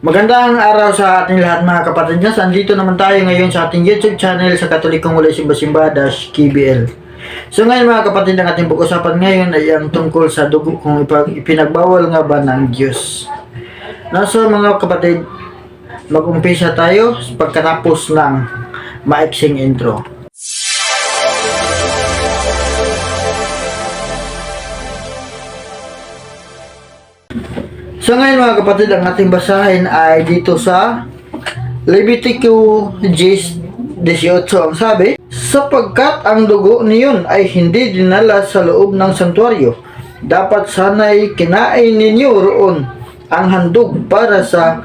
Magandang araw sa ating lahat mga kapatid niya. Andito naman tayo ngayon sa ating YouTube channel sa Katolikong Walay Simba-KBL. So ngayon mga kapatid, ang ating pag-usapan ngayon ay ang tungkol sa dugo, kung ipinagbawal nga ba ng Diyos. So mga kapatid, mag-umpisa tayo pagkatapos ng maiksing intro. So ngayon mga kapatid, ang ating basahin ay dito sa Levitico 18. Ang sabi, sapagkat ang dugo niyon ay hindi dinala sa loob ng santuaryo, dapat sana'y kinain ninyo roon ang handog para sa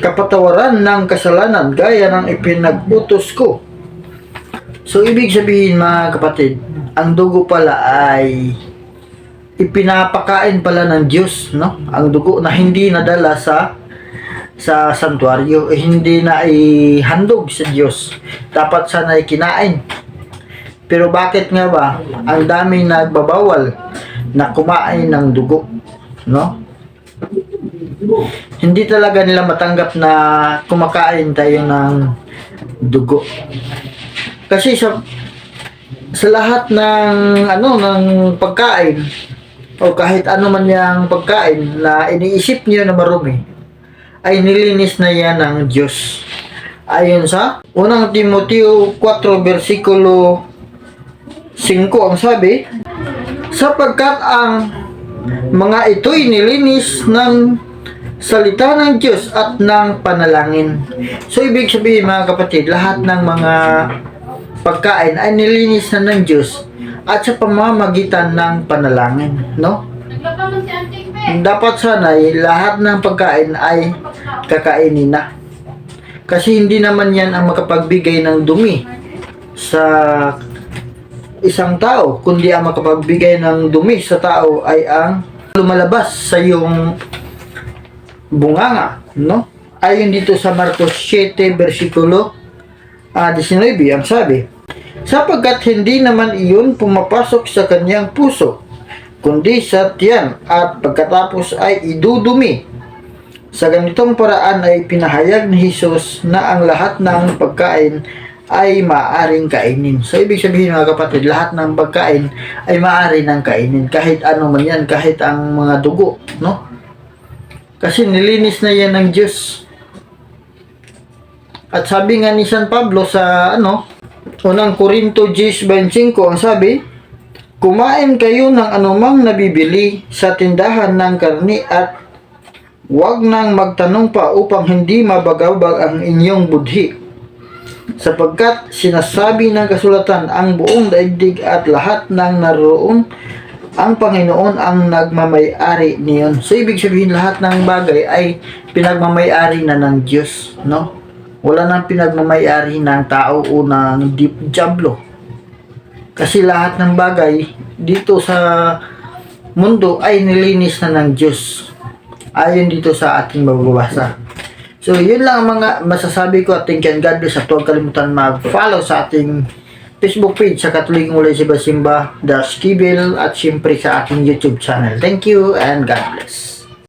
kapatawaran ng kasalanan gaya ng ipinag-utos ko. So ibig sabihin mga kapatid, ang dugo pala ay ipinapakain pala ng Diyos, no? Ang dugo na hindi nadala sa santuaryo, hindi na ihandog sa Diyos. Dapat sana ay kinain. Pero bakit nga ba ang daming nagbabawal na kumain ng dugo, no? Hindi talaga nila matanggap na kumakain tayo ng dugo. Kasi sa lahat ng ng pagkain, o kahit ano man yung pagkain na iniisip niyo na marumi, ay nilinis na yan ng Diyos. Ayon sa unang Timoteo 4 versikulo 5, ang sabi, sapagkat ang mga ito'y nilinis ng salita ng Diyos at ng panalangin. So ibig sabihin mga kapatid, lahat ng mga pagkain ay nilinis na ng Diyos at sa pamamagitan ng panalangin, no? Dapat sana lahat ng pagkain ay kakainin na. Kasi hindi naman yan ang makapagbigay ng dumi sa isang tao, kundi ang makapagbigay ng dumi sa tao ay ang lumalabas sa iyong bunganga, no? Ayon dito sa Marcos 7 versikulo 19, ang sabi, sapagkat hindi naman iyon pumapasok sa kanyang puso, kundi sa tiyan, at pagkatapos ay idudumi. Sa ganitong paraan ay pinahayag ni Jesus na ang lahat ng pagkain ay maaaring kainin. So ibig sabihin mga kapatid, lahat ng pagkain ay maaari ng kainin, kahit ano man yan, kahit ang mga dugo, no? Kasi nilinis na yan ng Diyos. At sabi nga ni San Pablo sa unang Korinto 10:25, ang sabi, kumain kayo ng anumang nabibili sa tindahan ng karni at huwag nang magtanong pa upang hindi mabagabag ang inyong budhi. Sapagkat sinasabi ng kasulatan, ang buong daigdig at lahat ng naroon, ang Panginoon ang nagmamay-ari niyon. So ibig sabihin lahat ng bagay ay pinagmamay-ari na ng Diyos, no? Wala nang pinagmamay-ari ng tao o ng diablo. Kasi lahat ng bagay dito sa mundo ay nilinis na ng Diyos. Ayon dito sa ating mababasa. So, yun lang ang mga masasabi ko, at thank you and God bless. At huwag kalimutan mag-follow sa ating Facebook page sa Katolikong Walay Simba-KBL at syempre sa ating YouTube channel. Thank you and God bless.